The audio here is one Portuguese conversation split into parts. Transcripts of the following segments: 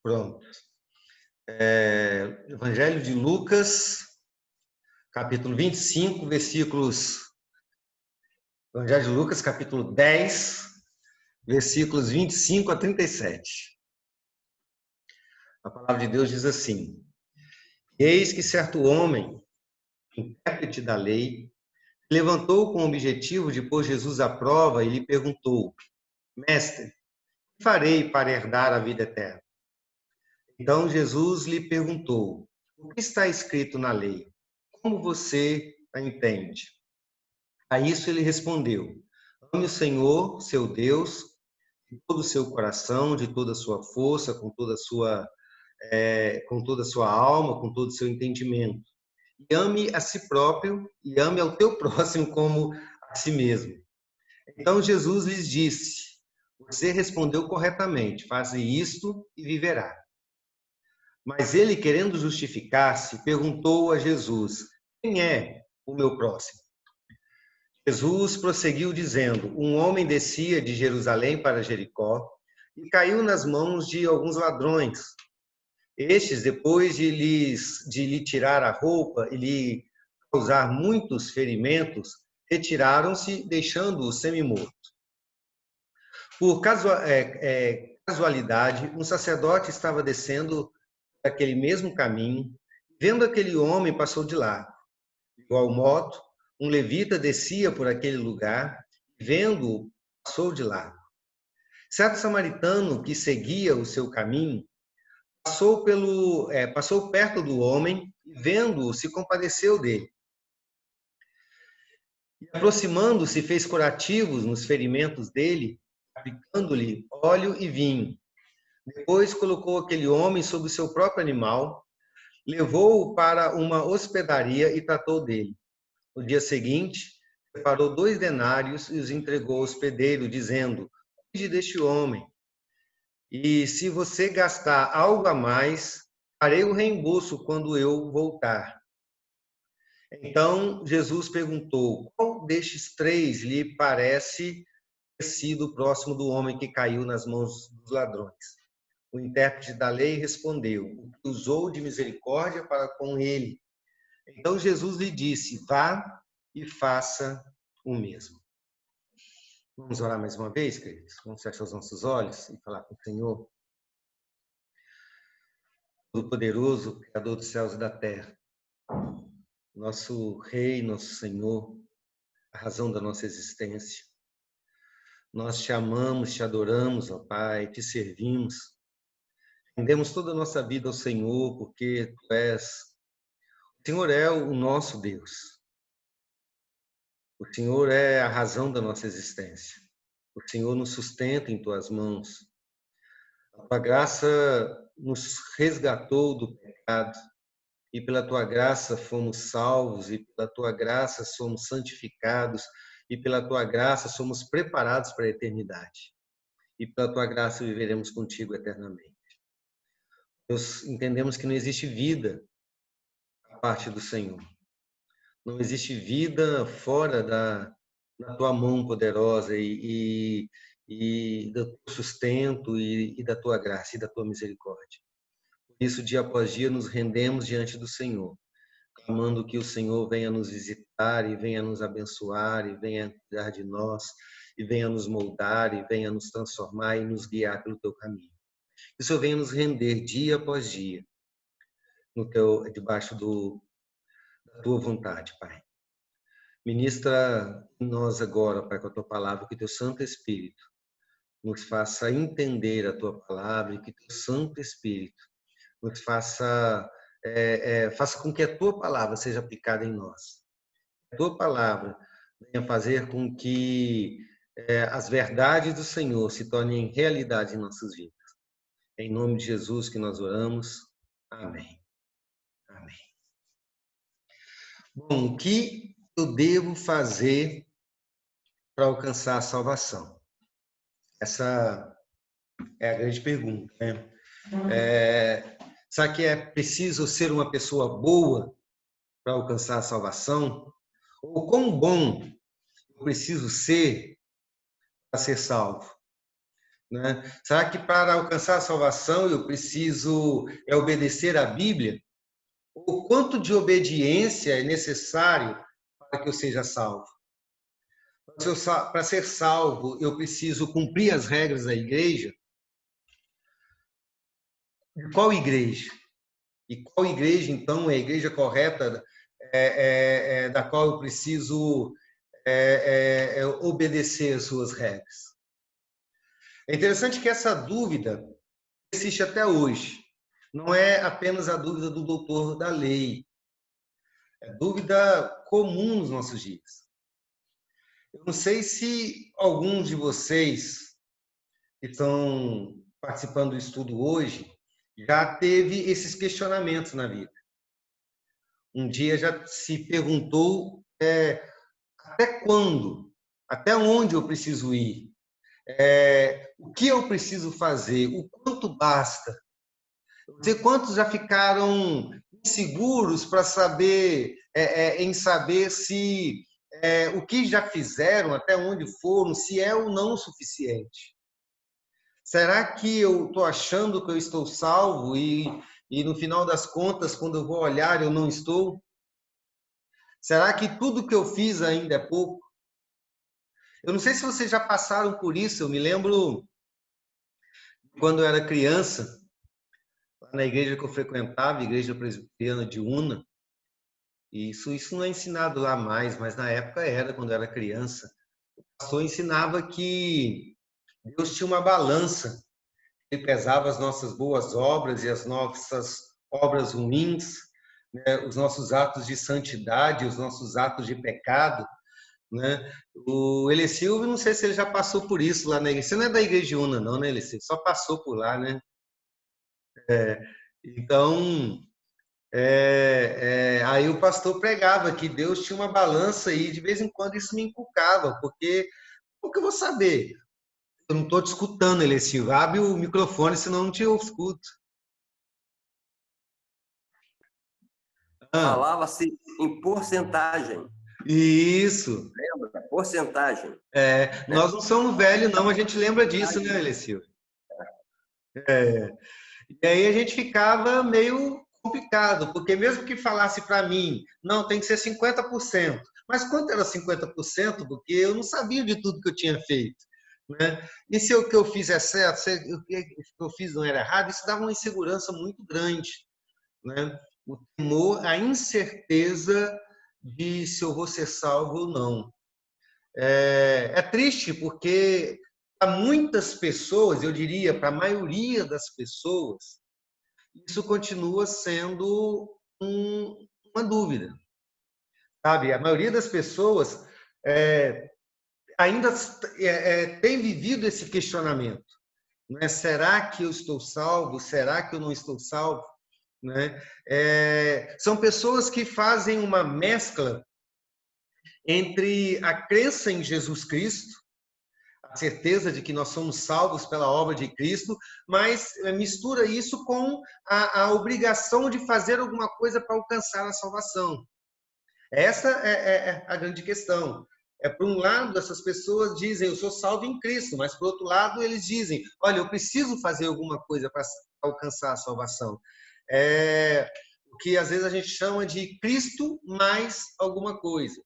Pronto. Evangelho de Lucas, capítulo 25, versículos... Evangelho de Lucas, capítulo 10, versículos 25 a 37. A palavra de Deus diz assim: Eis que certo homem, intérprete da lei, levantou com o objetivo de pôr Jesus à prova e lhe perguntou: Mestre, que farei para herdar a vida eterna? Então Jesus lhe perguntou: O que está escrito na lei? Como você a entende? A isso ele respondeu: Ame o Senhor, seu Deus, de todo o seu coração, de toda a sua força, com toda a sua alma, com todo o seu entendimento. E ame a si próprio e ame ao teu próximo como a si mesmo. Então Jesus lhes disse: Você respondeu corretamente, faze isto e viverá. Mas ele, querendo justificar-se, perguntou a Jesus: Quem é o meu próximo? Jesus prosseguiu dizendo: Um homem descia de Jerusalém para Jericó e caiu nas mãos de alguns ladrões. Estes, depois de lhe tirar a roupa e lhe causar muitos ferimentos, retiraram-se, deixando-o semi-morto. Por casualidade, um sacerdote estava descendo aquele mesmo caminho, vendo aquele homem, passou de lá. De igual modo, um levita descia por aquele lugar, vendo-o, passou de lá. Certo samaritano que seguia o seu caminho, passou perto do homem e, vendo-o, se compadeceu dele. E, aproximando-se, fez curativos nos ferimentos dele, aplicando-lhe óleo e vinho. Depois colocou aquele homem sobre o seu próprio animal, levou-o para uma hospedaria e tratou dele. No dia seguinte, separou 2 denários e os entregou ao hospedeiro, dizendo: Cuide deste homem, e se você gastar algo a mais, farei o reembolso quando eu voltar. Então Jesus perguntou: Qual destes 3 lhe parece ter sido próximo do homem que caiu nas mãos dos ladrões? O intérprete da lei respondeu: O que usou de misericórdia para com ele. Então Jesus lhe disse: Vá e faça o mesmo. Vamos orar mais uma vez, queridos? Vamos fechar os nossos olhos e falar com o Senhor, Todo-Poderoso, Criador dos céus e da terra, nosso Rei, nosso Senhor, a razão da nossa existência. Nós te amamos, te adoramos, ó Pai, te servimos. Rendemos toda a nossa vida ao Senhor, porque o Senhor é o nosso Deus. O Senhor é a razão da nossa existência. O Senhor nos sustenta em tuas mãos. A tua graça nos resgatou do pecado e pela tua graça fomos salvos e pela tua graça somos santificados e pela tua graça somos preparados para a eternidade. E pela tua graça viveremos contigo eternamente. Nós entendemos que não existe vida a parte do Senhor. Não existe vida fora da tua mão poderosa e do teu sustento e da tua graça e da tua misericórdia. Por isso, dia após dia, nos rendemos diante do Senhor, clamando que o Senhor venha nos visitar e venha nos abençoar e venha cuidar de nós e venha nos moldar e venha nos transformar e nos guiar pelo teu caminho. Que o Senhor venha nos render dia após dia debaixo da tua vontade, Pai. Ministra em nós agora, Pai, com a tua palavra, que teu Santo Espírito nos faça entender a tua palavra e que teu Santo Espírito nos faça com que a tua palavra seja aplicada em nós. A tua palavra venha fazer com que as verdades do Senhor se tornem realidade em nossas vidas. Em nome de Jesus que nós oramos. Amém. Amém. Bom, o que eu devo fazer para alcançar a salvação? Essa é a grande pergunta, né? Será que é preciso ser uma pessoa boa para alcançar a salvação? Ou quão bom eu preciso ser para ser salvo? né? Será que para alcançar a salvação eu preciso obedecer à Bíblia? O quanto de obediência é necessário para que eu seja salvo? Para ser salvo, eu preciso cumprir as regras da igreja? De qual igreja? E qual igreja, então, é a igreja correta da qual eu preciso obedecer as suas regras? É interessante que essa dúvida existe até hoje. Não é apenas a dúvida do doutor da lei, é dúvida comum nos nossos dias. Eu não sei se alguns de vocês que estão participando do estudo hoje já teve esses questionamentos na vida. Um dia já se perguntou até quando, até onde eu preciso ir, o que eu preciso fazer, o quanto basta. Dizer, quantos já ficaram inseguros para saber, em saber se o que já fizeram, até onde foram, se é ou não o suficiente? Será que eu estou achando que eu estou salvo e no final das contas, quando eu vou olhar, eu não estou? Será que tudo que eu fiz ainda é pouco? Eu não sei se vocês já passaram por isso. Eu me lembro quando eu era criança, lá na igreja que eu frequentava, a Igreja Presbiteriana de Una, e isso não é ensinado lá mais, mas na época era, quando eu era criança. O pastor ensinava que Deus tinha uma balança. Ele pesava as nossas boas obras e as nossas obras ruins, né? Os nossos atos de santidade, os nossos atos de pecado, né? O Ele Silvio, não sei se ele já passou por isso lá na igreja. Você não é da Igreja Una, não, né, Ele Silvio? Só passou por lá, né? Então, aí o pastor pregava que Deus tinha uma balança e de vez em quando isso me inculcava, porque o que eu vou saber? Eu não estou te escutando, Ele Silvio. Abre o microfone, senão eu não te escuto. Ah, Falava-se em porcentagem. isso. Lembra? Porcentagem. Nós não somos velhos, não, a gente lembra disso, né, Ele Silvio? E aí a gente ficava meio complicado, porque mesmo que falasse para mim, não, tem que ser 50%. Mas quanto era 50%? Porque eu não sabia de tudo que eu tinha feito, né? E se o que eu fiz é certo, se o que eu fiz não era errado, isso dava uma insegurança muito grande, né? O temor, a incerteza de se eu vou ser salvo ou não. É triste porque para muitas pessoas, eu diria, para a maioria das pessoas, isso continua sendo uma dúvida, sabe? A maioria das pessoas ainda tem vivido esse questionamento, né? Será que eu estou salvo? Será que eu não estou salvo? Né? São pessoas que fazem uma mescla entre a crença em Jesus Cristo, a certeza de que nós somos salvos pela obra de Cristo, mas mistura isso com a obrigação de fazer alguma coisa para alcançar a salvação. Essa é a grande questão. Por um lado, essas pessoas dizem, eu sou salvo em Cristo, mas por outro lado, eles dizem, olha, eu preciso fazer alguma coisa para alcançar a salvação. O que às vezes a gente chama de Cristo mais alguma coisa.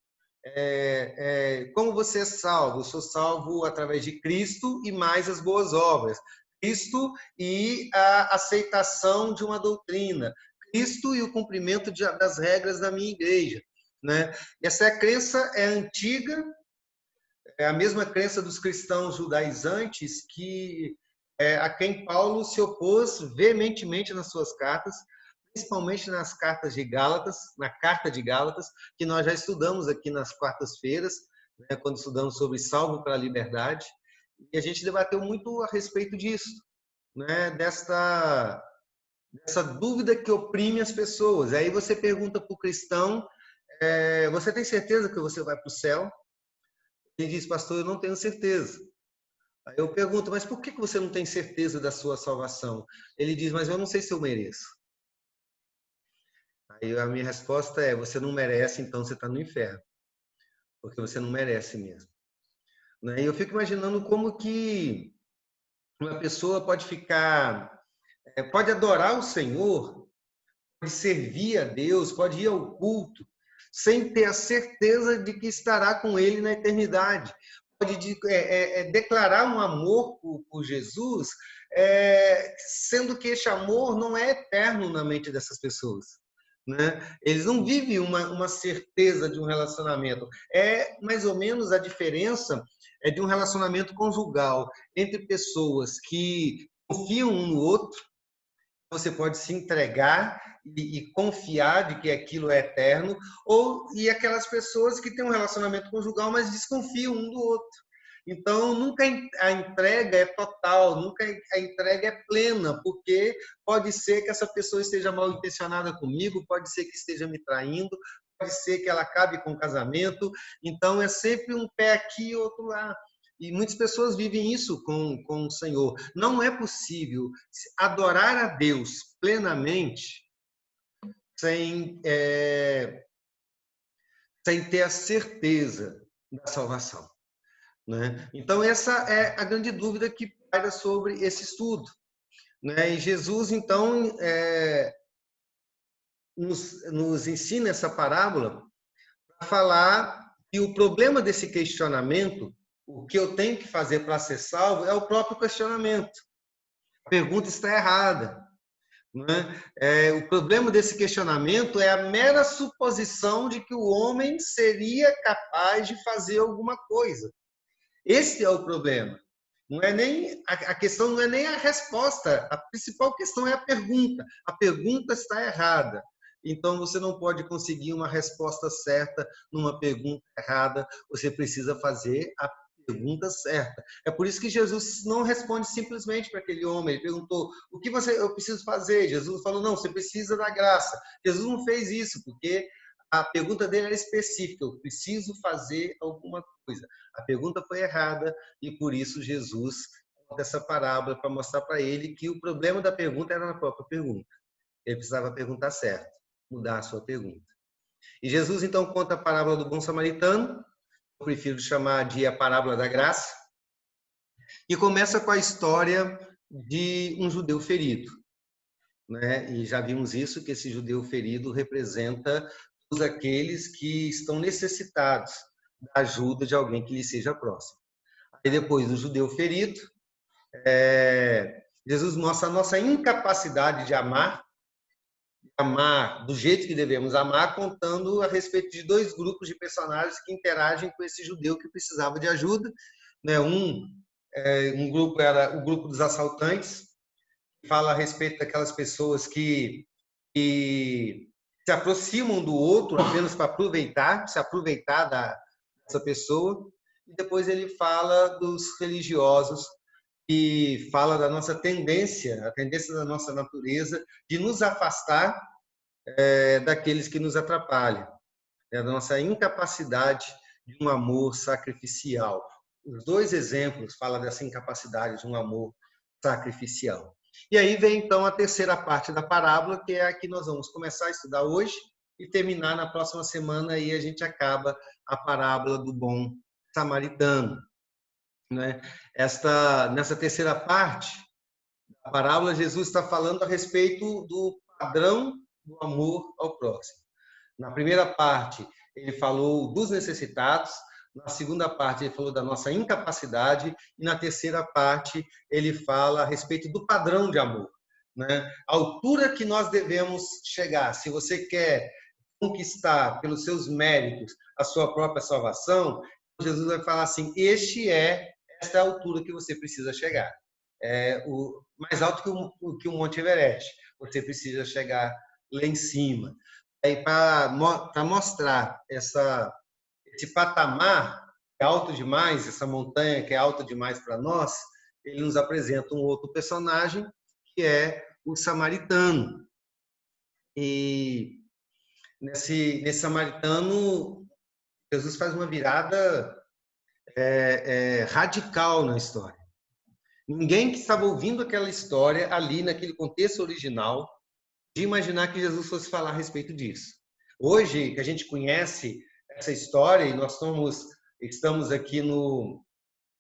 Como você é salvo? Eu sou salvo através de Cristo e mais as boas obras. Cristo e a aceitação de uma doutrina. Cristo e o cumprimento das regras da minha igreja. Né? Essa crença é antiga, é a mesma crença dos cristãos judaizantes a quem Paulo se opôs veementemente nas suas cartas, principalmente nas cartas de Gálatas, na carta de Gálatas, que nós já estudamos aqui nas quartas-feiras, né, quando estudamos sobre salvo para a liberdade, e a gente debateu muito a respeito disso, né, dessa dúvida que oprime as pessoas. Aí você pergunta para o cristão, você tem certeza que você vai para o céu? Ele diz, pastor, eu não tenho certeza. Aí eu pergunto, mas por que você não tem certeza da sua salvação? Ele diz, mas eu não sei se eu mereço. Aí a minha resposta é, você não merece, então você está no inferno. Porque você não merece mesmo. Né? E eu fico imaginando como que uma pessoa pode pode adorar o Senhor, pode servir a Deus, pode ir ao culto, sem ter a certeza de que estará com Ele na eternidade. Pode declarar um amor por Jesus, sendo que esse amor não é eterno na mente dessas pessoas. Né? Eles não vivem uma certeza de um relacionamento. É mais ou menos a diferença de um relacionamento conjugal entre pessoas que confiam um no outro. Você pode se entregar e confiar de que aquilo é eterno, e aquelas pessoas que têm um relacionamento conjugal, mas desconfiam um do outro. Então, nunca a entrega é total, nunca a entrega é plena, porque pode ser que essa pessoa esteja mal intencionada comigo, pode ser que esteja me traindo, pode ser que ela acabe com o casamento. Então, é sempre um pé aqui e outro lá. E muitas pessoas vivem isso com o Senhor. Não é possível adorar a Deus plenamente sem ter a certeza da salvação. Né? Então, essa é a grande dúvida que paira sobre esse estudo. Né? E Jesus, então, nos ensina essa parábola para falar que o problema desse questionamento, o que eu tenho que fazer para ser salvo, é o próprio questionamento. A pergunta está errada. Né? O problema desse questionamento é a mera suposição de que o homem seria capaz de fazer alguma coisa. Esse é o problema. Não é nem a questão, não é nem a resposta. A principal questão é a pergunta. A pergunta está errada. Então você não pode conseguir uma resposta certa numa pergunta errada. Você precisa fazer a pergunta certa. É por isso que Jesus não responde simplesmente para aquele homem. Ele perguntou: o que eu preciso fazer? Jesus falou: não, você precisa da graça. Jesus não fez isso porque a pergunta dele era específica: eu preciso fazer alguma coisa. A pergunta foi errada e por isso Jesus conta essa parábola para mostrar para ele que o problema da pergunta era na própria pergunta. Ele precisava perguntar certo, mudar a sua pergunta. E Jesus então conta a parábola do bom samaritano, eu prefiro chamar de a parábola da graça, e começa com a história de um judeu ferido. Né? E já vimos isso, que esse judeu ferido representa todos aqueles que estão necessitados da ajuda de alguém que lhe seja próximo. E depois do judeu ferido, Jesus mostra a nossa incapacidade de amar do jeito que devemos amar, contando a respeito de dois grupos de personagens que interagem com esse judeu que precisava de ajuda. Né? Um grupo era o grupo dos assaltantes, que fala a respeito daquelas pessoas que se aproximam do outro apenas para se aproveitar dessa pessoa. E depois ele fala dos religiosos, que fala da nossa tendência, a tendência da nossa natureza de nos afastar daqueles que nos atrapalham, da nossa incapacidade de um amor sacrificial. Os dois exemplos falam dessa incapacidade de um amor sacrificial. E aí vem então a terceira parte da parábola, que é a que nós vamos começar a estudar hoje e terminar na próxima semana, e a gente acaba a parábola do bom samaritano. Né? Nessa terceira parte da parábola, Jesus está falando a respeito do padrão do amor ao próximo. Na primeira parte, ele falou dos necessitados, na segunda parte, ele falou da nossa incapacidade, e na terceira parte, ele fala a respeito do padrão de amor. Né? A altura que nós devemos chegar. Se você quer conquistar pelos seus méritos a sua própria salvação, Jesus vai falar assim: esta é a altura que você precisa chegar. Mais alto que o Monte Everest. Você precisa chegar lá em cima. Para mostrar esse patamar que é alto demais, essa montanha que é alta demais para nós, ele nos apresenta um outro personagem, que é o samaritano. E nesse samaritano, Jesus faz uma virada radical na história. Ninguém que estava ouvindo aquela história ali, naquele contexto original, de imaginar que Jesus fosse falar a respeito disso. Hoje, que a gente conhece essa história, e nós estamos aqui no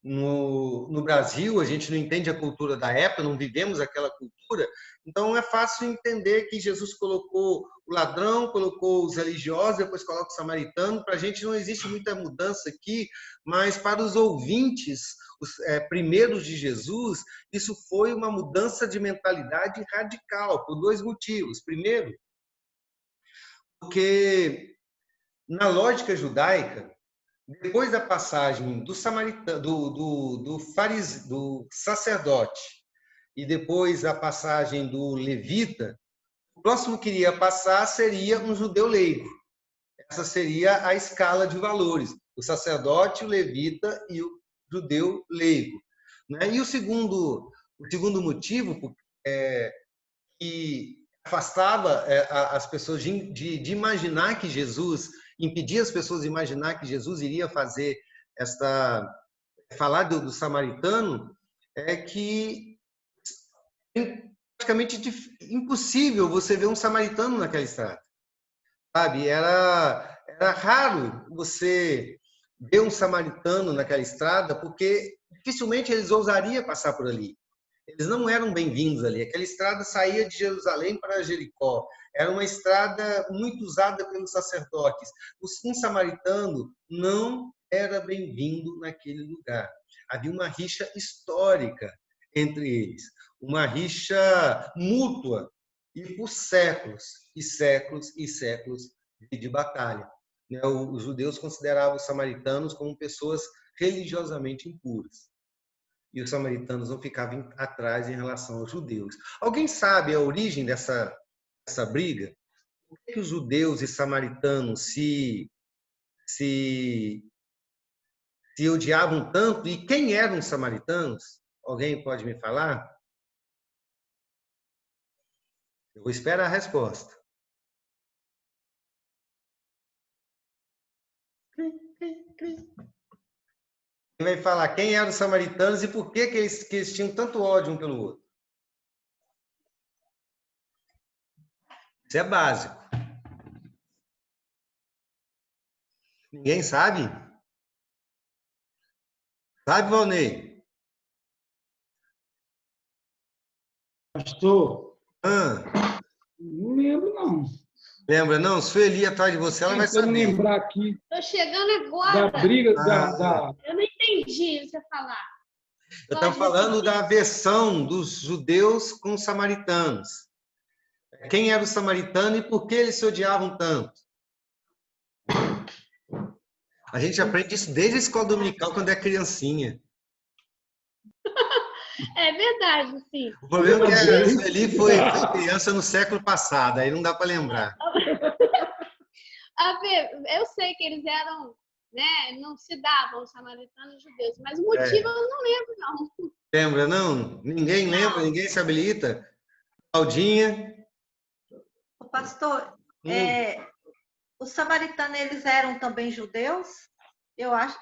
no Brasil, a gente não entende a cultura da época, não vivemos aquela cultura, então é fácil entender que Jesus colocou o ladrão, colocou os religiosos, depois coloca o samaritano. Para a gente não existe muita mudança aqui, mas para os ouvintes, os primeiros de Jesus, isso foi uma mudança de mentalidade radical, por dois motivos. Primeiro, porque na lógica judaica, depois da passagem do samaritano, do sacerdote e depois a passagem do levita, o próximo que iria passar seria um judeu leigo. Essa seria a escala de valores: o sacerdote, o levita e o judeu leigo. E o segundo motivo que afastava as pessoas de imaginar que Jesus, impedia as pessoas de imaginar que Jesus iria falar do samaritano, é que é praticamente impossível você ver um samaritano naquela estrada, sabe? Era raro você ver um samaritano naquela estrada, porque dificilmente eles ousariam passar por ali. Eles não eram bem-vindos ali. Aquela estrada saía de Jerusalém para Jericó. Era uma estrada muito usada pelos sacerdotes. Um samaritano não era bem-vindo naquele lugar. Havia uma rixa histórica entre eles, uma rixa mútua, e por séculos e séculos e séculos de batalha. Os judeus consideravam os samaritanos como pessoas religiosamente impuras. E os samaritanos não ficavam atrás em relação aos judeus. Alguém sabe a origem dessa briga? Por que os judeus e samaritanos se odiavam tanto? E quem eram os samaritanos? Alguém pode me falar? Eu vou esperar a resposta. Quem vai falar quem eram os samaritanos e por que eles tinham tanto ódio um pelo outro? Isso é básico. Ninguém sabe? Sabe, Valnei? Pastor, Ah, não lembro, não. lembra, não? Sueli atrás de você, ela vai Tentando saber. lembrar aqui Tô chegando agora. da briga Eu não entendi você falar. Eu estava falando da aversão dos judeus com os samaritanos. Quem era o samaritano e por que eles se odiavam tanto? A gente aprende isso desde a escola dominical, quando é criancinha. É verdade, sim. O problema é que a Sueli foi criança no século passado, aí não dá para lembrar. Eu sei que eles eram, né, não se davam, os samaritanos e os judeus, mas o motivo eu não lembro, não. Lembra, não? Ninguém lembra, ninguém se habilita? Claudinha? Pastor, os samaritanos, eles eram também judeus? Eu acho.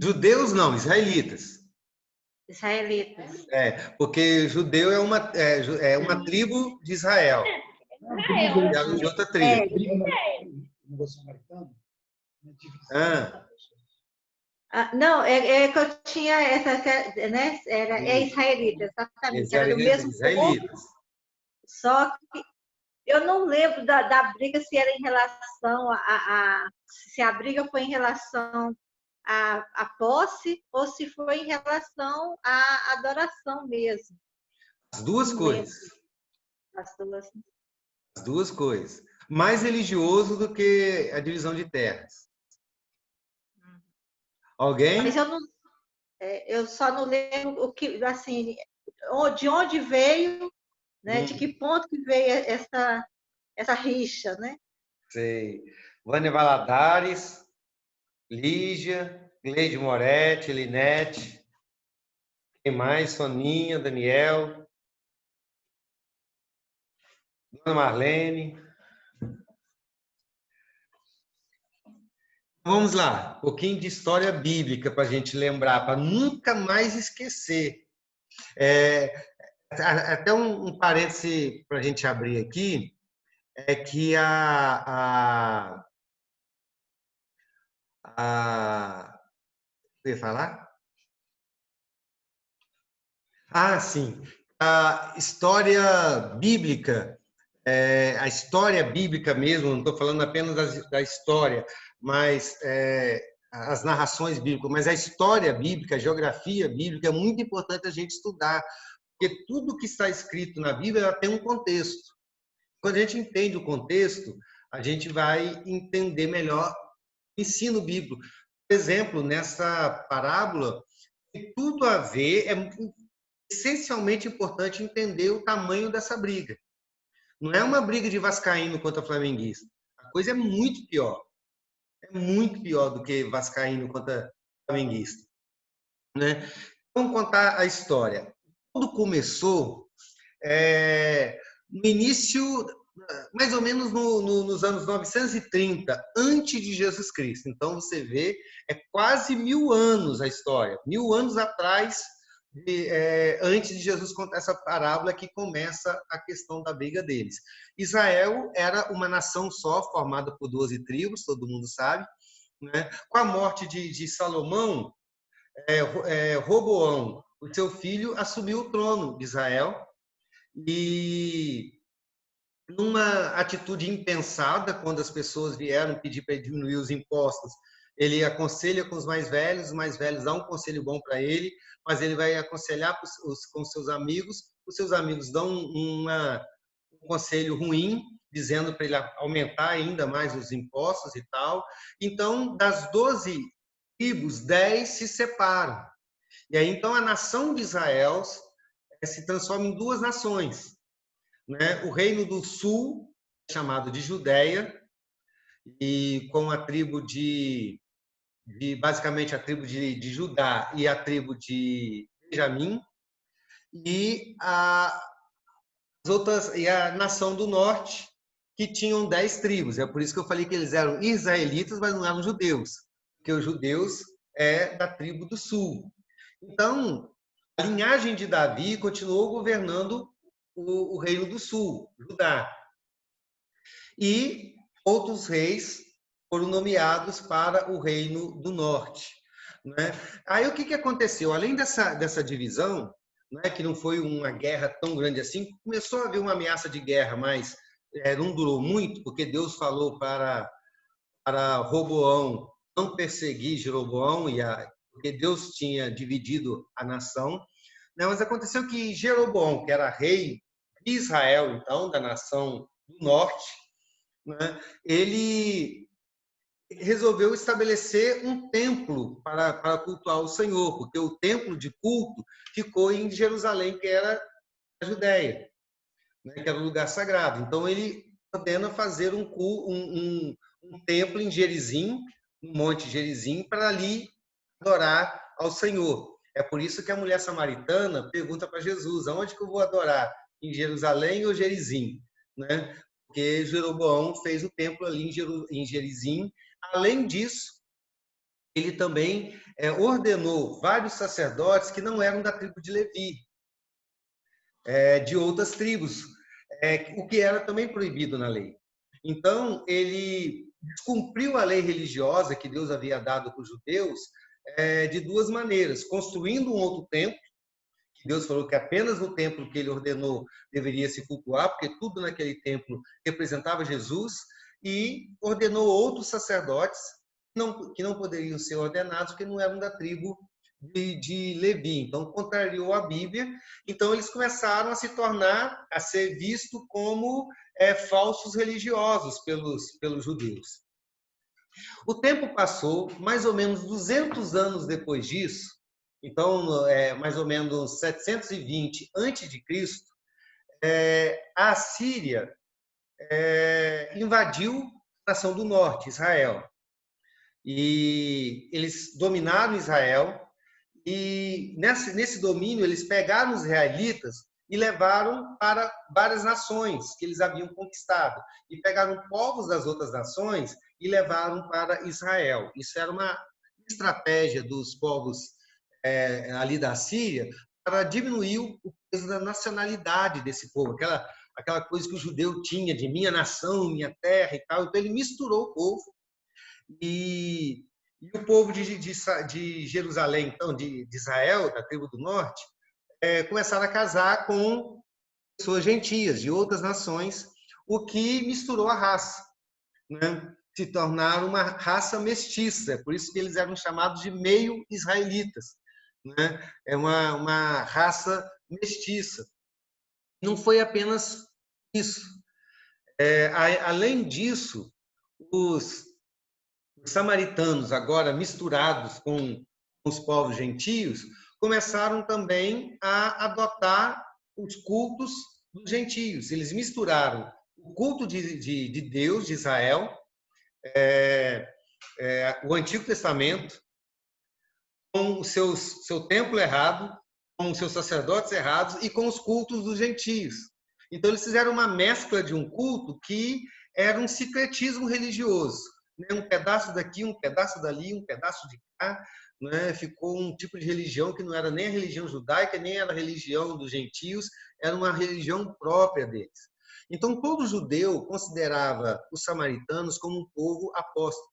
Judeus não, israelitas. Israelitas. Porque judeu é uma tribo de Israel. Israel. De outra tribo. Não, é que eu tinha essa, né? É israelita, exatamente. Era do mesmo povo. Só que eu não lembro da briga se era em relação se a briga foi em relação à posse ou se foi em relação à adoração mesmo. As duas coisas. As duas coisas. Mais religioso do que a divisão de terras. Alguém? Mas eu só não lembro o que, assim, de onde veio, né? De que ponto que veio essa rixa, né? Sei. Vânia Valadares, Lígia, Gleide Moretti, Linete, quem mais? Soninha, Daniel, Dona Marlene. Vamos lá, um pouquinho de história bíblica para a gente lembrar, para nunca mais esquecer. Até um parêntese para a gente abrir aqui, é que Você ia falar? Ah, sim. A história bíblica, a história bíblica mesmo, não estou falando apenas da história, mas as narrações bíblicas, mas a história bíblica, a geografia bíblica, é muito importante a gente estudar, porque tudo que está escrito na Bíblia ela tem um contexto. Quando a gente entende o contexto, a gente vai entender melhor o ensino bíblico. Por exemplo, nessa parábola, tem tudo a ver, é essencialmente importante entender o tamanho dessa briga. Não é uma briga de vascaíno contra flamenguista. A coisa é muito pior. É muito pior do que vascaíno contra flamenguista, né? Vamos contar a história. Tudo começou no início, mais ou menos nos anos 930, antes de Jesus Cristo. Então, você vê, é quase 1000 anos a história. 1000 anos atrás, antes de Jesus contar essa parábola que começa a questão da briga deles. Israel era uma nação só, formada por 12 tribos, todo mundo sabe, né? Com a morte de Salomão, Roboão, o seu filho, assumiu o trono de Israel e, numa atitude impensada, quando as pessoas vieram pedir para diminuir os impostos, ele aconselha com os mais velhos dão um conselho bom para ele, mas ele vai aconselhar com seus amigos, os seus amigos dão um conselho ruim, dizendo para ele aumentar ainda mais os impostos e tal. Então, das 12 tribos, 10 se separam. E aí, então, a nação de Israel se transforma em duas nações, né? O reino do sul, chamado de Judeia, e com a tribo basicamente a tribo de Judá e a tribo de Benjamim, e a nação do norte, que tinham 10 tribos. É por isso que eu falei que eles eram israelitas, mas não eram judeus, porque os judeus é da tribo do sul. Então, a linhagem de Davi continuou governando o reino do sul, Judá. E outros reis foram nomeados para o reino do norte, né? Aí o que aconteceu? Além dessa divisão, né, que não foi uma guerra tão grande assim, começou a haver uma ameaça de guerra, mas não durou muito, porque Deus falou para Roboão não perseguir Jeroboão, porque Deus tinha dividido a nação, né? Mas aconteceu que Jeroboão, que era rei de Israel, então, da nação do norte, né, ele resolveu estabelecer um templo para cultuar o Senhor, porque o templo de culto ficou em Jerusalém, que era a Judéia, né, que era o lugar sagrado. Então, ele ordena fazer um templo em Gerizim, no Monte Gerizim, para ali adorar ao Senhor. É por isso que a mulher samaritana pergunta para Jesus: aonde que eu vou adorar? Em Jerusalém ou Gerizim? Né? Porque Jeroboão fez o templo ali em Gerizim. Além disso, ele também ordenou vários sacerdotes que não eram da tribo de Levi, de outras tribos, o que era também proibido na lei. Então, ele descumpriu a lei religiosa que Deus havia dado para os judeus de duas maneiras: construindo um outro templo, que Deus falou que apenas no templo que ele ordenou deveria se cultuar, porque tudo naquele templo representava Jesus, e ordenou outros sacerdotes que não poderiam ser ordenados porque não eram da tribo de Levi. Então, contrariou a Bíblia. Então, eles começaram a ser visto como falsos religiosos pelos judeus. O tempo passou, mais ou menos 200 anos depois disso, então, mais ou menos 720 a.C., a Síria invadiu a nação do norte, Israel. E eles dominaram Israel, e nesse domínio eles pegaram os israelitas e levaram para várias nações que eles haviam conquistado. E pegaram povos das outras nações e levaram para Israel. Isso era uma estratégia dos povos ali da Síria para diminuir o peso da nacionalidade desse povo, aquela coisa que o judeu tinha de minha nação, minha terra e tal. Então ele misturou o povo e E o povo de Jerusalém, então, de Israel, da tribo do norte, começaram a casar com pessoas gentias de outras nações, o que misturou a raça, né? Se tornaram uma raça mestiça, por isso que eles eram chamados de meio-israelitas, né? É uma raça mestiça. Não foi apenas isso. Além disso, os samaritanos, agora misturados com os povos gentios, começaram também a adotar os cultos dos gentios. Eles misturaram o culto de Deus, de Israel, o Antigo Testamento, com o seu templo errado, com os seus sacerdotes errados e com os cultos dos gentios. Então, eles fizeram uma mescla de um culto que era um sincretismo religioso, né? Um pedaço daqui, um pedaço dali, um pedaço de cá, né? Ficou um tipo de religião que não era nem a religião judaica, nem era a religião dos gentios, era uma religião própria deles. Então, todo judeu considerava os samaritanos como um povo apóstolo,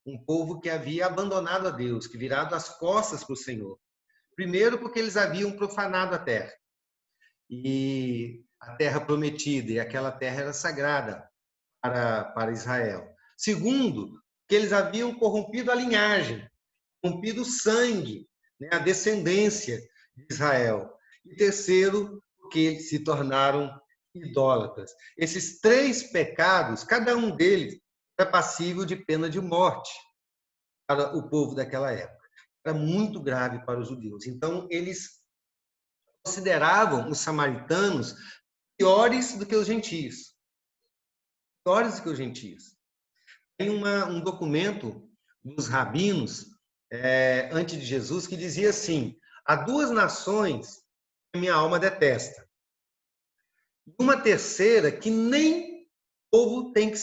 um povo que havia abandonado a Deus, que virado as costas para o Senhor. Primeiro, porque eles haviam profanado a terra, e a terra prometida, e aquela terra era sagrada para Israel. Segundo, que eles haviam corrompido a linhagem, corrompido o sangue, né, a descendência de Israel. E terceiro, porque eles se tornaram idólatras. Esses três pecados, cada um deles era passível de pena de morte para o povo daquela época. Era muito grave para os judeus. Então, eles consideravam os samaritanos piores do que os gentios. Piores do que os gentios. Tem um documento dos rabinos, antes de Jesus, que dizia assim: há duas nações que minha alma detesta. Uma terceira que nem povo tem que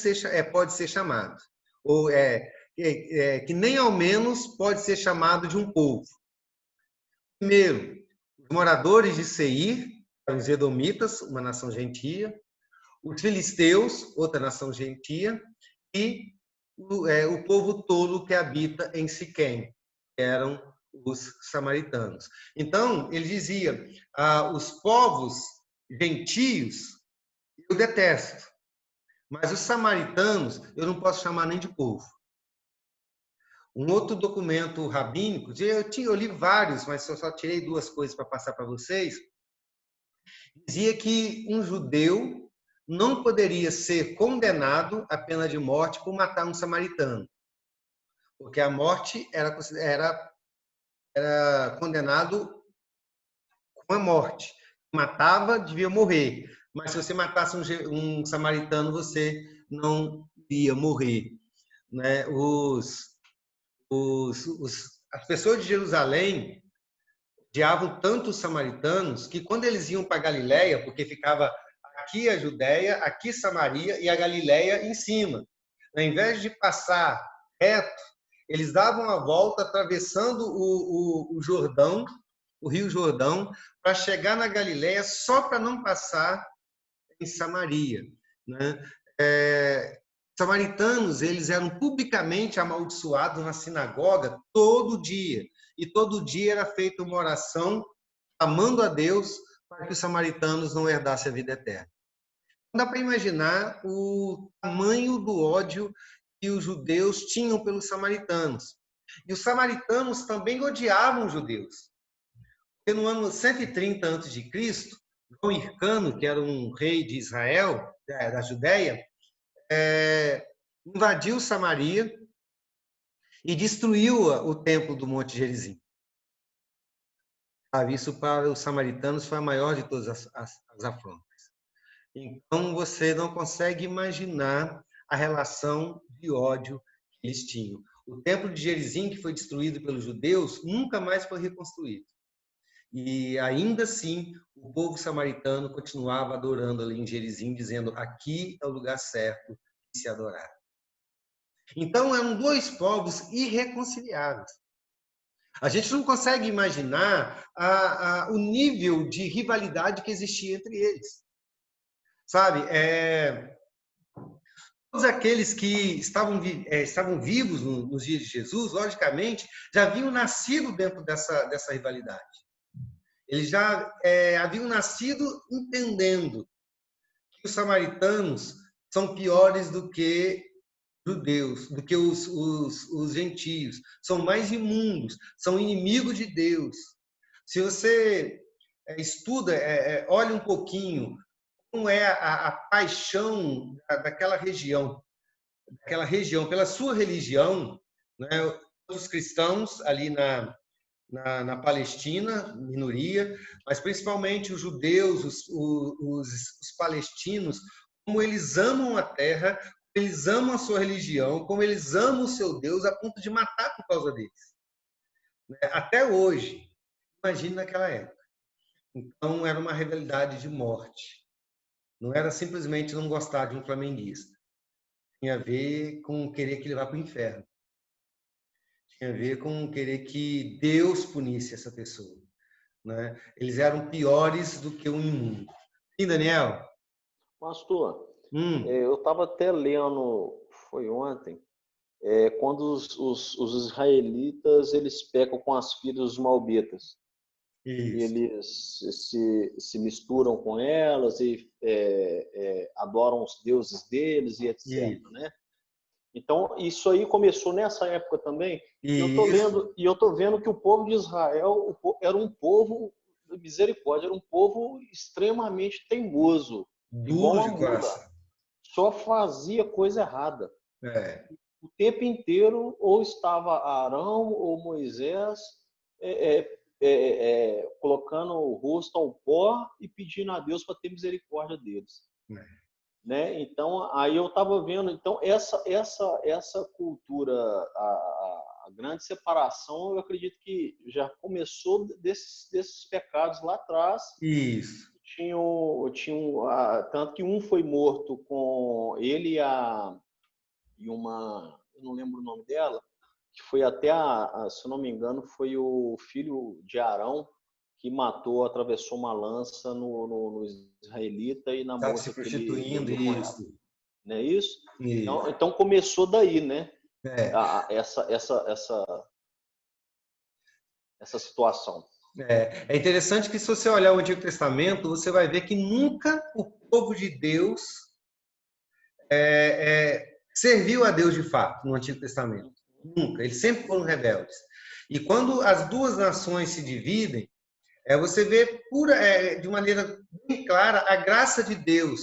pode ser chamado. Ou que nem ao menos pode ser chamado de um povo. Primeiro, os moradores de Seir, os edomitas, uma nação gentia, os filisteus, outra nação gentia, e o povo todo que habita em Siquém, que eram os samaritanos. Então, ele dizia, os povos gentios eu detesto, mas os samaritanos eu não posso chamar nem de povo. Um outro documento rabínico, eu li vários, mas eu só tirei duas coisas para passar para vocês, dizia que um judeu não poderia ser condenado à pena de morte por matar um samaritano, porque a morte era condenado com a morte. Matava, devia morrer, mas se você matasse um samaritano, você não ia morrer, né? As pessoas de Jerusalém odiavam tanto os samaritanos que quando eles iam para Galiléia, porque ficava aqui a Judéia, aqui Samaria e a Galiléia em cima. Ao invés de passar reto, eles davam a volta atravessando o Jordão, o Rio Jordão, para chegar na Galiléia só para não passar em Samaria, né? Samaritanos, eles eram publicamente amaldiçoados na sinagoga todo dia. E todo dia era feita uma oração clamando a Deus para que os samaritanos não herdassem a vida eterna. Não dá para imaginar o tamanho do ódio que os judeus tinham pelos samaritanos. E os samaritanos também odiavam os judeus. Porque no ano 130 a.C., João Hircano, que era um rei de Israel, da Judéia, invadiu Samaria e destruiu o templo do Monte Gerizim. Isso para os samaritanos foi a maior de todas as afrontas. Então, você não consegue imaginar a relação de ódio que eles tinham. O templo de Gerizim, que foi destruído pelos judeus, nunca mais foi reconstruído. E ainda assim, o povo samaritano continuava adorando ali em Gerizim, dizendo: aqui é o lugar certo de se adorar. Então, eram dois povos irreconciliáveis. A gente não consegue imaginar o nível de rivalidade que existia entre eles. Sabe? todos aqueles que estavam vivos nos dias de Jesus, logicamente, já haviam nascido dentro dessa rivalidade. Eles já haviam nascido entendendo que os samaritanos são piores do que judeus, do que os gentios. São mais imundos, são inimigos de Deus. Se você estuda, olha um pouquinho como é a paixão daquela região pela sua religião, né? Os cristãos ali na Palestina, minoria, mas principalmente os judeus, os palestinos, como eles amam a terra, como eles amam a sua religião, como eles amam o seu Deus, a ponto de matar por causa deles. Até hoje, imagine naquela época. Então, era uma rivalidade de morte. Não era simplesmente não gostar de um flamenguista. Tinha a ver com querer que ele vá para o inferno. Tinha a ver com querer que Deus punisse essa pessoa, né? Eles eram piores do que o imundo. Sim, Daniel? Pastor, eu estava até lendo, foi ontem, quando os israelitas eles pecam com as filhas dos malbitas. E eles se misturam com elas e adoram os deuses deles e etc. Né? Então, isso aí começou nessa época também. E eu tô vendo que o povo de Israel era um povo de misericórdia, era um povo extremamente teimoso. Duro de coração. Só fazia coisa errada. O tempo inteiro, ou estava Arão ou Moisés colocando o rosto ao pó e pedindo a Deus para ter misericórdia deles. Né? Então, aí eu estava vendo, então essa cultura, a grande separação, eu acredito que já começou desses pecados lá atrás. Isso. Tanto que um foi morto com ele e uma, eu não lembro o nome dela, que foi até, se eu não me engano, foi o filho de Arão que atravessou uma lança no israelita e na moça se prostituindo, isso. Não é isso? Então começou daí, né? Essa situação. É interessante que se você olhar o Antigo Testamento, você vai ver que nunca o povo de Deus serviu a Deus de fato no Antigo Testamento. Nunca. Eles sempre foram rebeldes. E quando as duas nações se dividem, você vê de maneira bem clara a graça de Deus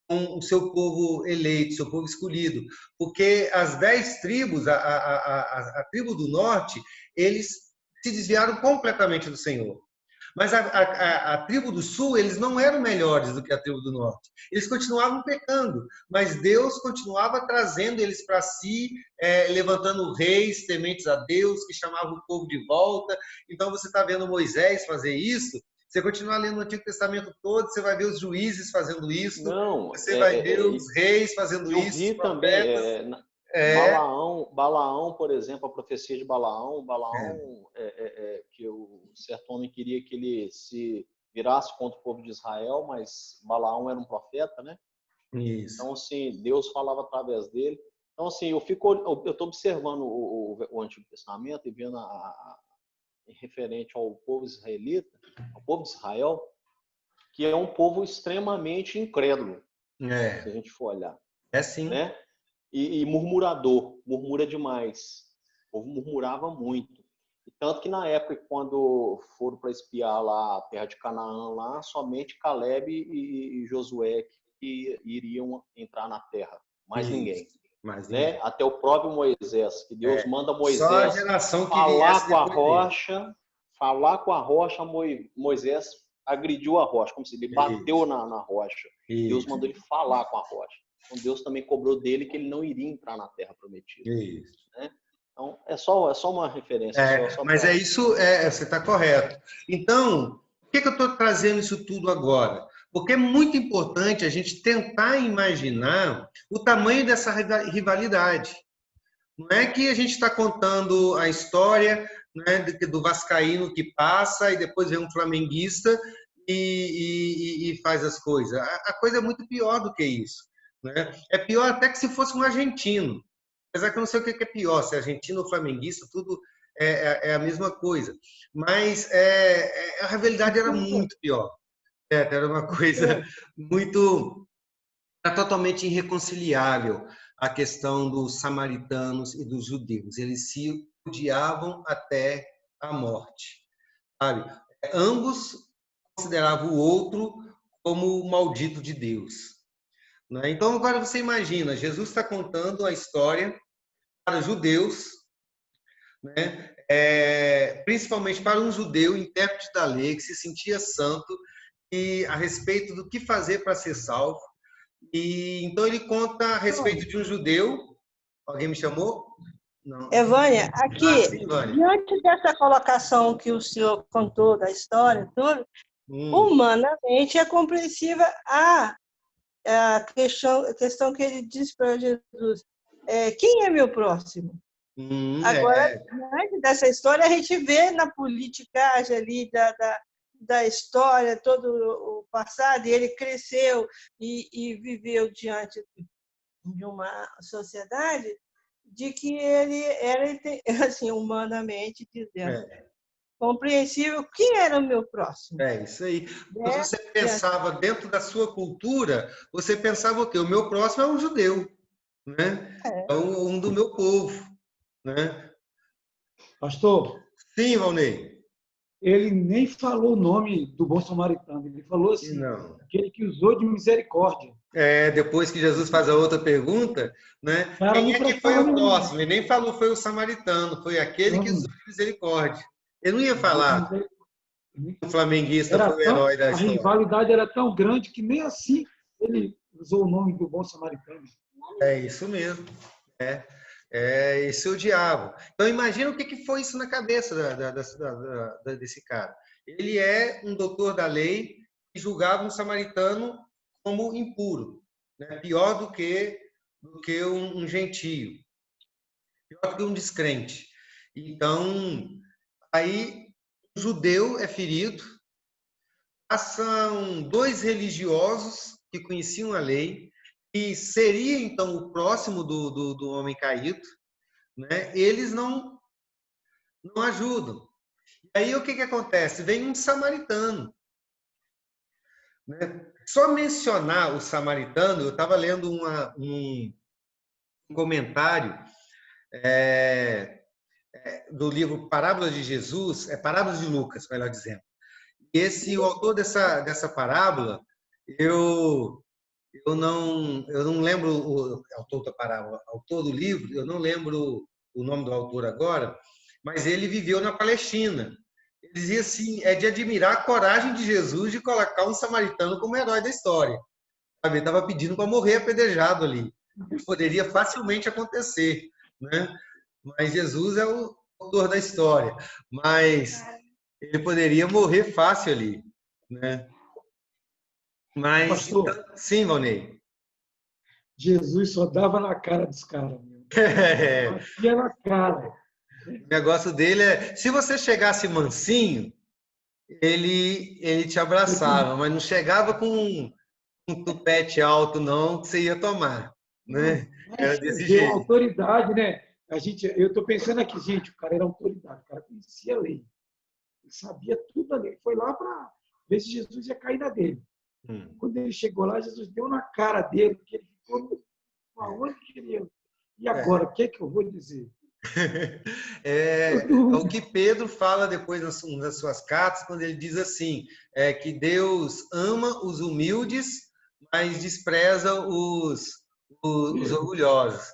com o seu povo eleito, seu povo escolhido. Porque as 10 tribos, a tribo do norte, eles se desviaram completamente do Senhor. Mas a tribo do sul, eles não eram melhores do que a tribo do norte. Eles continuavam pecando, mas Deus continuava trazendo eles para si, levantando reis tementes a Deus, que chamavam o povo de volta. Então você está vendo Moisés fazer isso. Você continua lendo o Antigo Testamento todo, você vai ver os juízes fazendo isso. Você vai ver os reis fazendo isso. Vi também. Balaão, por exemplo, a profecia de Balaão, que o certo homem queria que ele se virasse contra o povo de Israel, mas Balaão era um profeta, né? Isso. Então, assim, Deus falava através dele. Então, assim, eu estou observando o Antigo Testamento e vendo referente ao povo israelita, ao povo de Israel, que é um povo extremamente incrédulo, se a gente for olhar. Sim. Né? E murmurador, murmura demais. O povo murmurava muito. E tanto que na época, quando foram para espiar lá a terra de Canaã, lá, somente Caleb e Josué que iriam entrar na terra. Mais ninguém. Né? Até o próprio Moisés, que Deus manda Moisés falar com a rocha, Moisés agrediu a rocha, como se ele bateu na rocha. Deus mandou ele falar com a rocha. Então Deus também cobrou dele que ele não iria entrar na terra prometida. Né? Então é só uma referência. Mas é isso, você está correto. Então, por que eu estou trazendo isso tudo agora? Porque é muito importante a gente tentar imaginar o tamanho dessa rivalidade. Não é que a gente está contando a história, né, do vascaíno que passa e depois vem um flamenguista e faz as coisas. A coisa é muito pior do que isso. né? É pior até que se fosse um argentino. Apesar que eu não sei o que é pior, se é argentino ou flamenguista, tudo é a mesma coisa. Mas a rivalidade era muito pior. Era uma coisa muito... Era totalmente irreconciliável a questão dos samaritanos e dos judeus. Eles se odiavam até a morte, sabe? Ambos consideravam o outro como o maldito de Deus, né? Então, agora você imagina, Jesus está contando a história para os judeus, né? Principalmente para um judeu, intérprete da lei, que se sentia santo, e a respeito do que fazer para ser salvo. E então ele conta a respeito de um judeu. Alguém me chamou? Não. Vânia, aqui, sim, Vânia. Diante dessa colocação que o senhor contou da história, tudo, humanamente é compreensível a questão que ele disse para Jesus: quem é meu próximo? Agora, diante dessa história, a gente vê na politicagem ali da história, todo o passado, e ele cresceu e viveu diante de uma sociedade de que ele era, assim, humanamente dizendo, compreensível, quem era o meu próximo. É isso aí. Quando você pensava dentro da sua cultura, você pensava o quê? O meu próximo é um judeu, né? É um do meu povo, né? Pastor? Sim, Valnei. Ele nem falou o nome do bom samaritano, ele falou assim, aquele que usou de misericórdia. Depois que Jesus faz a outra pergunta, né? Quem é que foi o próximo? Ele nem falou foi o samaritano, foi aquele que usou de misericórdia. Ele não ia falar o flamenguista foi o herói da história. A rivalidade era tão grande que nem assim ele usou o nome do bom samaritano. É isso mesmo. Esse é o diabo. Então, imagina o que foi isso na cabeça desse cara. Ele é um doutor da lei que julgava um samaritano como impuro, né? Pior do que um gentio, pior do que um descrente. Então, aí, o judeu é ferido, são 2 religiosos que conheciam a lei, e seria, então, o próximo do homem caído, né? Eles não ajudam. E aí, o que acontece? Vem um samaritano, né? Só mencionar o samaritano, eu estava lendo um comentário do livro Parábolas de Jesus, Parábolas de Lucas, melhor dizendo. O autor dessa parábola, eu não lembro o autor da parábola, autor do livro, eu não lembro o nome do autor agora, mas ele viveu na Palestina. Ele dizia assim, é de admirar a coragem de Jesus de colocar um samaritano como herói da história. Ele estava pedindo para morrer apedrejado ali. Isso poderia facilmente acontecer, né? Mas Jesus é o autor da história. Mas ele poderia morrer fácil ali, né? Mas, pastor, sim, Valnei. Jesus só dava na cara dos caras. Batia na cara. O negócio dele se você chegasse mansinho, ele te abraçava, mas não chegava com um tupete alto, não, que você ia tomar, né? Era desse jeito. Autoridade, né? Eu estou pensando aqui, gente, o cara era autoridade, o cara conhecia a lei. Ele sabia tudo ali. Ele foi lá para ver se Jesus ia cair na dele. Quando ele chegou lá, Jesus deu na cara dele, porque ele ficou aonde que ele ia. E agora, o que é que eu vou dizer? O que Pedro fala depois nas suas cartas, quando ele diz assim, que Deus ama os humildes, mas despreza os orgulhosos,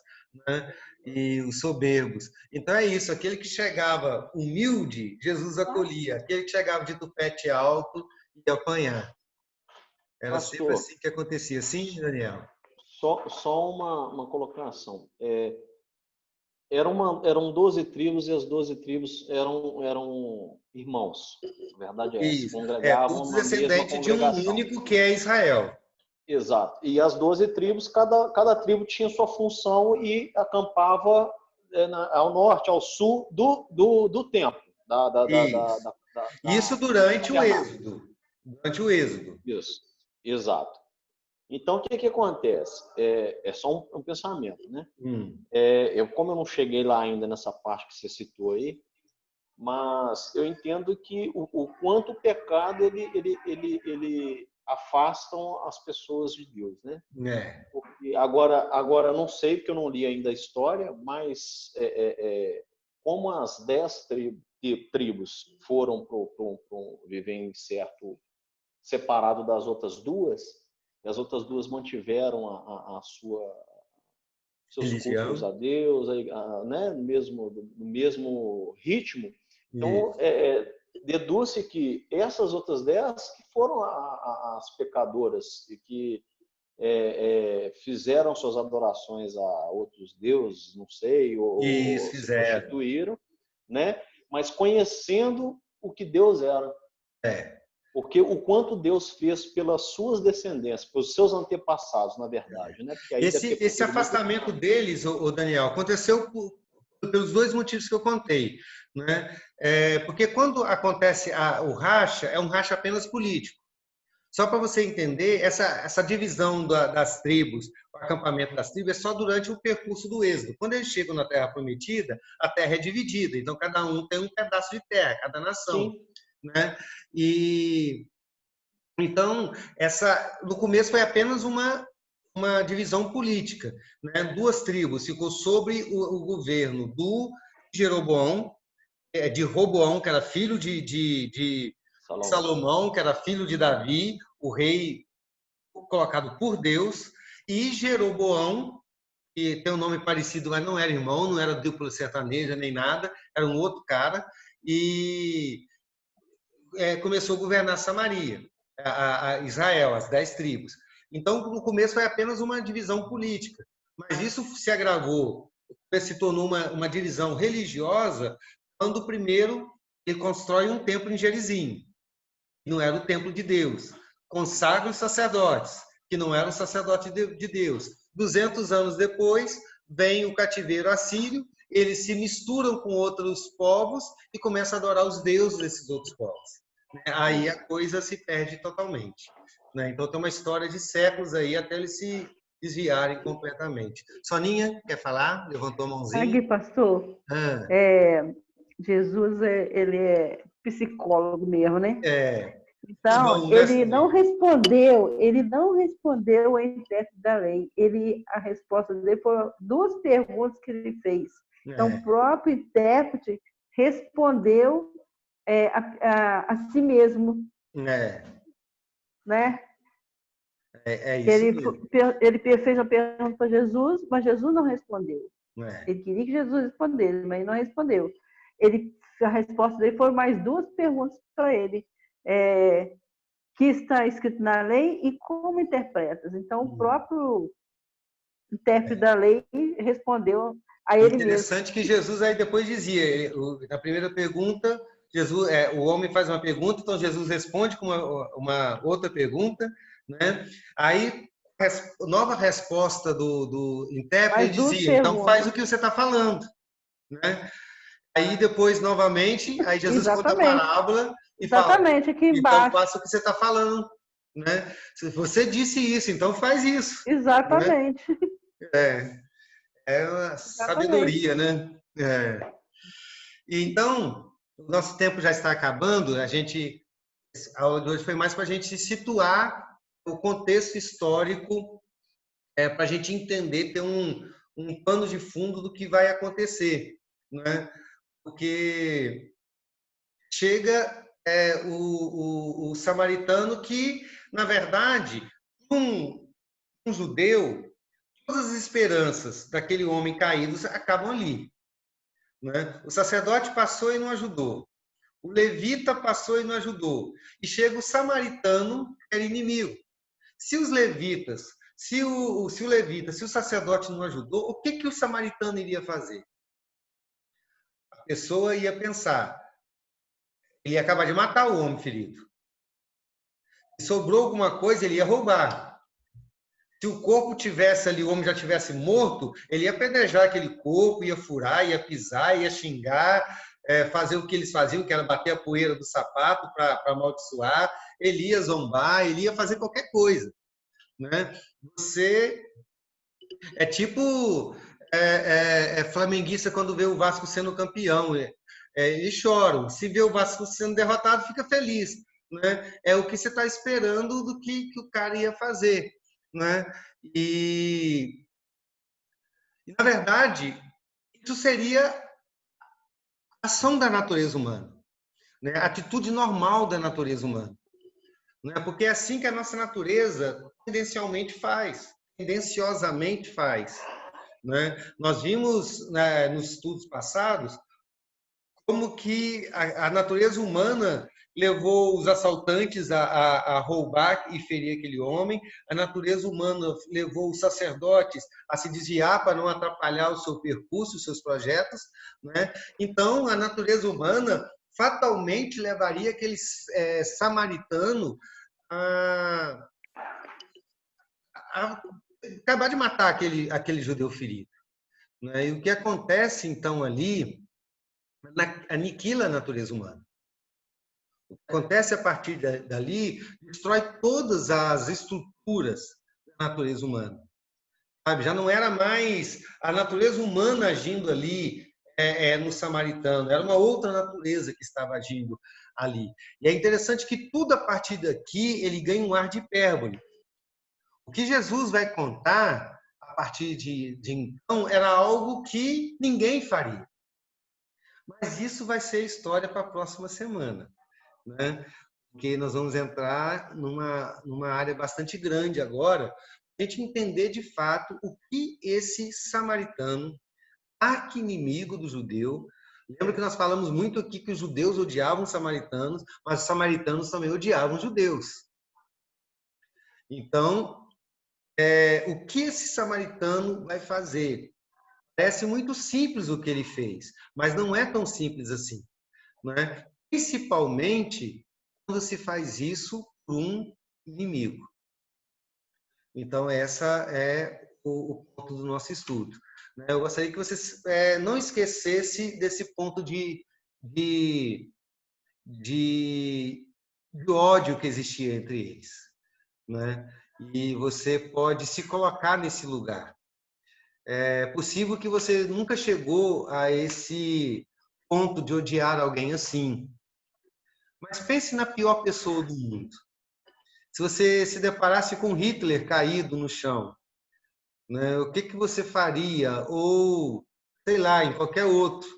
né? E os soberbos. Então é isso, aquele que chegava humilde, Jesus acolhia. Aquele que chegava de tupete alto, ia apanhar. Era sempre assim que acontecia. Sim, Daniel? Só uma colocação. Eram 12 tribos e as 12 tribos eram irmãos. A verdade é essa. Congregavam todos descendentes de um único que é Israel. Exato. E as 12 tribos, cada tribo tinha sua função e acampava ao norte, ao sul do templo. Isso durante o Êxodo. Durante o Êxodo. Isso. Exato. Então, o que acontece? É só um pensamento, né? Como eu não cheguei lá ainda nessa parte que você citou aí, mas eu entendo que o quanto o pecado ele afastam as pessoas de Deus, né? Porque agora eu não sei, porque eu não li ainda a história, mas como as 10 tribos foram viver em certo separado das outras duas, e as outras duas mantiveram seus cultos a Deus, né? no mesmo ritmo. Então, deduz-se que essas outras 10 que foram as pecadoras e que fizeram suas adorações a outros deuses, não sei, ou se prostituíram, né? Mas conhecendo o que Deus era. Porque o quanto Deus fez pelas suas descendências, pelos seus antepassados, na verdade, né? Porque aí esse afastamento deles, Daniel, aconteceu pelos dois motivos que eu contei, né? Porque quando acontece o racha, é um racha apenas político. Só para você entender, essa divisão das tribos, o acampamento das tribos, é só durante o percurso do Êxodo. Quando eles chegam na Terra Prometida, a terra é dividida, então cada um tem um pedaço de terra, cada nação. Sim. Né? E então no começo foi apenas uma divisão política, né? Duas tribos ficou sobre o governo do Jeroboão, de Roboão, que era filho de Salomão, que era filho de Davi, o rei colocado por Deus, e Jeroboão, que tem um nome parecido, mas não era irmão, não era dupla sertaneja nem nada, era um outro cara, e começou a governar Samaria, a Israel, as 10 tribos. Então, no começo foi apenas uma divisão política, mas isso se agravou, se tornou uma divisão religiosa quando primeiro ele constrói um templo em Gerizim, que não era o templo de Deus, consagra os sacerdotes, que não eram sacerdotes de Deus. 200 anos depois, vem o cativeiro assírio, eles se misturam com outros povos e começam a adorar os deuses desses outros povos. Aí a coisa se perde totalmente. Então tem uma história de séculos aí até eles se desviarem completamente. Soninha, quer falar? Levantou a mãozinha. Aqui, pastor. Jesus, ele é psicólogo mesmo, né? Então, ele não respondeu a intérprete da lei. A resposta dele foi 2 perguntas que ele fez. Então, o próprio intérprete respondeu a si mesmo. Né? Isso ele fez a pergunta para Jesus, mas Jesus não respondeu. Ele queria que Jesus respondesse, mas ele não respondeu. A resposta dele foi mais 2 perguntas para ele. Que está escrito na lei e como interpretas. Então, o próprio intérprete da lei respondeu a ele mesmo. Interessante que Jesus aí depois dizia, na primeira pergunta, Jesus, o homem faz uma pergunta, então Jesus responde com uma outra pergunta, né? Aí, nova resposta do intérprete dizia, então faz o que você está falando, né? Aí depois, novamente, aí Jesus conta a parábola e fala, aqui embaixo. Então faça o que você está falando, né? Se você disse isso, então faz isso. Exatamente. Né? É uma sabedoria, né? Então, o nosso tempo já está acabando, a aula de hoje foi mais para a gente situar o contexto histórico, para a gente entender, ter um pano de fundo do que vai acontecer, né? Porque chega o samaritano que, na verdade, um judeu, todas as esperanças daquele homem caído acabam ali. Né? O sacerdote passou e não ajudou. O levita passou e não ajudou. E chega o samaritano, que era inimigo. Se os levitas, se o sacerdote não ajudou, o que o samaritano iria fazer? A pessoa ia pensar, ele ia acabar de matar o homem ferido. Se sobrou alguma coisa, ele ia roubar. Se o corpo tivesse ali, o homem já tivesse morto, ele ia apedrejar aquele corpo, ia furar, ia pisar, ia xingar, fazer o que eles faziam, que era bater a poeira do sapato para amaldiçoar, ele ia zombar, ele ia fazer qualquer coisa. né? Você é tipo flamenguista quando vê o Vasco sendo campeão. Eles choram. Se vê o Vasco sendo derrotado, fica feliz, né? É o que você está esperando do que o cara ia fazer, né? E na verdade, isso seria a ação da natureza humana, né? A atitude normal da natureza humana, né? Porque é assim que a nossa natureza tendenciosamente faz, né? Nós vimos, né, nos estudos passados como que a natureza humana levou os assaltantes a roubar e ferir aquele homem, a natureza humana levou os sacerdotes a se desviar para não atrapalhar o seu percurso, os seus projetos, né? Então, a natureza humana fatalmente levaria aquele samaritano a acabar de matar aquele judeu ferido, né? E o que acontece, então, ali, aniquila a natureza humana. O que acontece a partir dali destrói todas as estruturas da natureza humana. Sabe? Já não era mais a natureza humana agindo ali no samaritano, era uma outra natureza que estava agindo ali. E é interessante que tudo a partir daqui ele ganha um ar de hipérbole. O que Jesus vai contar a partir de então era algo que ninguém faria. Mas isso vai ser história para a próxima semana, né? Porque nós vamos entrar numa área bastante grande agora, a gente entender de fato o que esse samaritano, arqui-inimigo do judeu, lembra que nós falamos muito aqui que os judeus odiavam os samaritanos, mas os samaritanos também odiavam os judeus. Então, o que esse samaritano vai fazer? Parece muito simples o que ele fez, mas não é tão simples assim, né? Principalmente quando se faz isso por um inimigo. Então, essa é o ponto do nosso estudo. Eu gostaria que vocês não esquecessem desse ponto de ódio que existia entre eles, né? E você pode se colocar nesse lugar. É possível que você nunca chegou a esse ponto de odiar alguém assim. Mas pense na pior pessoa do mundo. Se você se deparasse com Hitler caído no chão, né, o que você faria? Ou, sei lá, em qualquer outro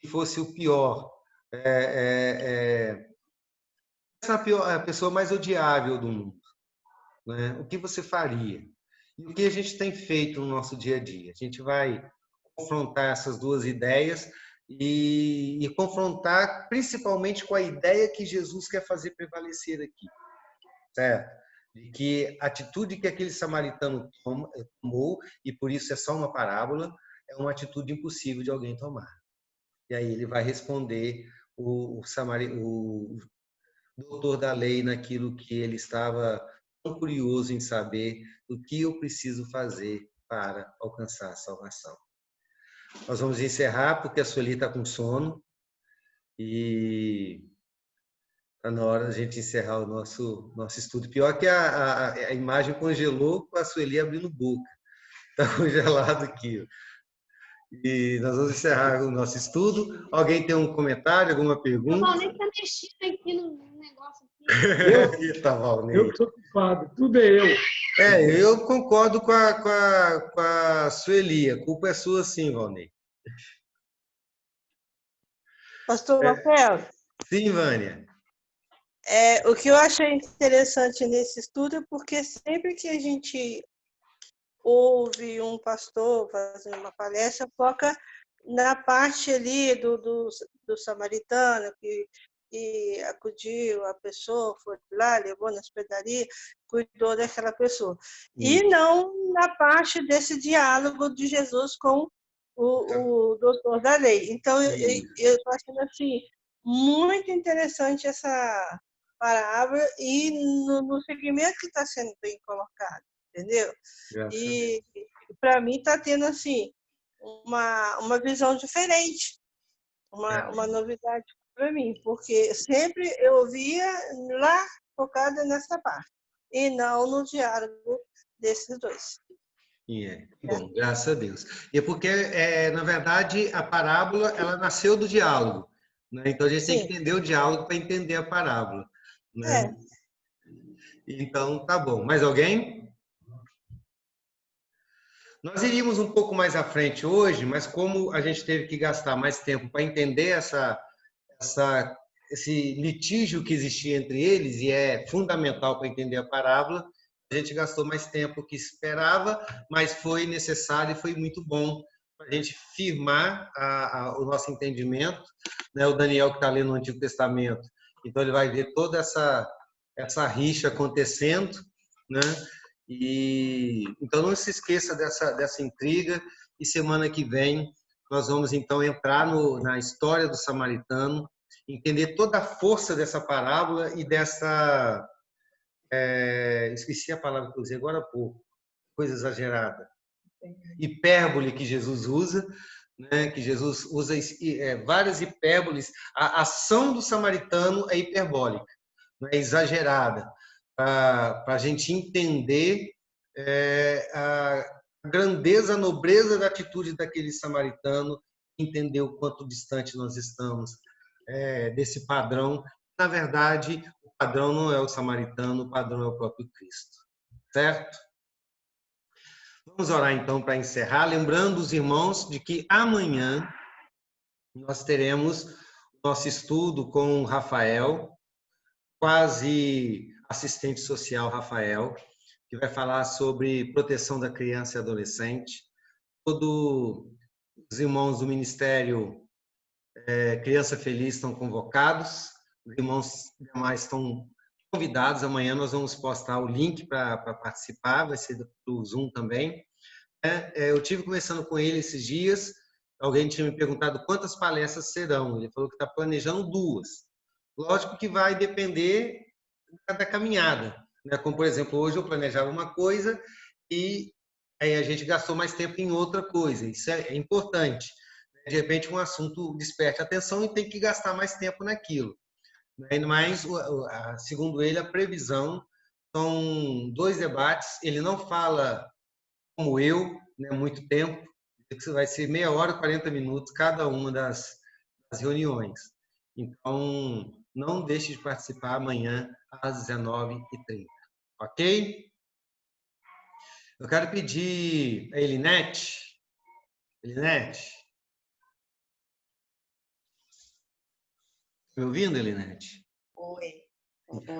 que fosse o pior. Essa é a pessoa mais odiável do mundo, né? O que você faria? E o que a gente tem feito no nosso dia a dia? A gente vai confrontar essas duas ideias e confrontar principalmente com a ideia que Jesus quer fazer prevalecer aqui, certo? De que a atitude que aquele samaritano tomou, e por isso é só uma parábola, é uma atitude impossível de alguém tomar. E aí ele vai responder o doutor da lei naquilo que ele estava tão curioso em saber, o que eu preciso fazer para alcançar a salvação. Nós vamos encerrar, porque a Sueli está com sono, e está na hora da gente encerrar o nosso estudo. Pior que a imagem congelou com a Sueli abrindo boca. Está congelado aqui. E nós vamos encerrar o nosso estudo. Alguém tem um comentário, alguma pergunta? O Valnei está mexendo aqui no negócio. Aqui. Eu estou ocupado, tudo é eu. Eu concordo com a Sueli. A culpa é sua, sim, Valnei. Pastor Rafael. Sim, Vânia. O que eu achei interessante nesse estudo é porque sempre que a gente ouve um pastor fazendo uma palestra, foca na parte ali do samaritano que acudiu a pessoa, foi lá, levou na hospedaria, cuidou daquela pessoa. E não na parte desse diálogo de Jesus com o doutor da lei. Então, eu estou achando assim, muito interessante essa parábola e no segmento que está sendo bem colocado, entendeu? E para mim está tendo assim uma visão diferente, uma novidade para mim, porque sempre eu via lá focada nessa parte. e não no diálogo desses dois. Bom, graças a Deus. E é porque, na verdade, a parábola ela nasceu do diálogo, né? Então a gente tem que entender o diálogo para entender a parábola, né? Então, tá bom. Mais alguém? Nós iríamos um pouco mais à frente hoje, mas como a gente teve que gastar mais tempo para entender esse litígio que existia entre eles, e é fundamental para entender a parábola, a gente gastou mais tempo que esperava, mas foi necessário e foi muito bom para a gente firmar o nosso entendimento, né? O Daniel, que está lendo o Antigo Testamento, então ele vai ver toda essa rixa acontecendo, né? Então não se esqueça dessa intriga, e semana que vem nós vamos então entrar na história do samaritano, entender toda a força dessa parábola e dessa... esqueci a palavra que eu usei agora há pouco, coisa exagerada. Hipérbole que Jesus usa, né? Que Jesus usa várias hipérboles. A ação do samaritano é hiperbólica, é exagerada, para a gente entender a grandeza, a nobreza da atitude daquele samaritano, entender o quanto distante nós estamos desse padrão. Na verdade, o padrão não é o samaritano, o padrão é o próprio Cristo. Certo? Vamos orar então para encerrar, lembrando os irmãos de que amanhã nós teremos nosso estudo com o Rafael, quase assistente social Rafael, que vai falar sobre proteção da criança e adolescente. Todos os irmãos do Ministério Criança Feliz estão convocados, os irmãos demais estão convidados. Amanhã nós vamos postar o link para participar, vai ser do Zoom também. Eu tive conversando com ele esses dias, alguém tinha me perguntado quantas palestras serão, ele falou que está planejando 2. Lógico que vai depender da caminhada, né? Como, por exemplo, hoje eu planejava uma coisa e aí a gente gastou mais tempo em outra coisa. Isso é importante. De repente, um assunto desperte a atenção e tem que gastar mais tempo naquilo. Mas, segundo ele, a previsão são 2 debates. Ele não fala como eu, né, muito tempo. Vai ser meia hora, 40 minutos cada uma das reuniões. Então, não deixe de participar amanhã às 19h30. Ok? Eu quero pedir a Elinete. Elinete? Me ouvindo, Elinete? Oi,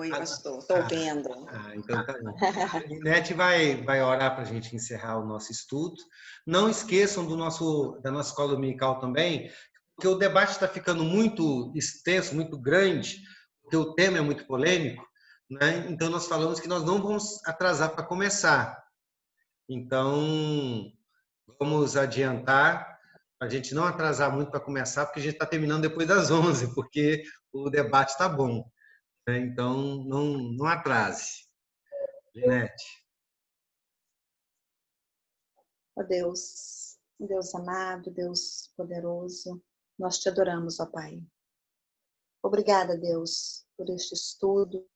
pastor. Estou ouvindo. Então tá bom. A Elinete vai orar para a gente encerrar o nosso estudo. Não esqueçam da nossa escola dominical também, porque o debate está ficando muito extenso, muito grande, porque o tema é muito polêmico, né? Então nós falamos que nós não vamos atrasar para começar. Então, vamos adiantar, para a gente não atrasar muito para começar, porque a gente está terminando depois das 11, porque o debate está bom. Então, não atrase. Linete. Ó Deus amado, Deus poderoso, nós te adoramos, ó Pai. Obrigada, Deus, por este estudo,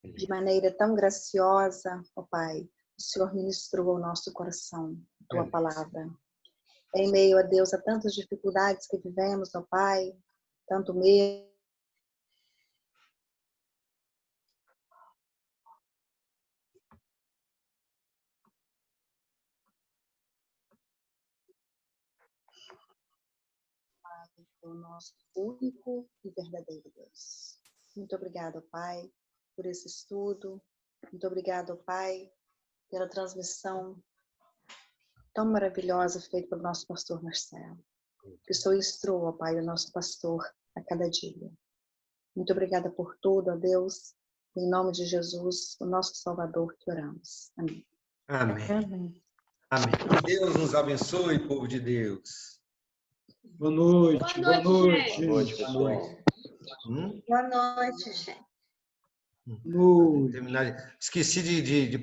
de maneira tão graciosa, ó Pai. O Senhor ministrou ao nosso coração a tua palavra. Em meio a Deus, a tantas dificuldades que vivemos, ó Pai, tanto medo, o nosso único e verdadeiro Deus. Muito obrigada, Pai, por esse estudo. Muito obrigada, Pai, pela transmissão tão maravilhosa feita pelo nosso pastor Marcelo. Que o Senhor instrua, Pai, o nosso pastor a cada dia. Muito obrigada por tudo, ó Deus. Em nome de Jesus, o nosso Salvador, que oramos. Amém. Amém. Amém. Deus nos abençoe, povo de Deus. Boa noite. Boa noite. Boa noite, pessoal. Boa noite, gente. Esqueci de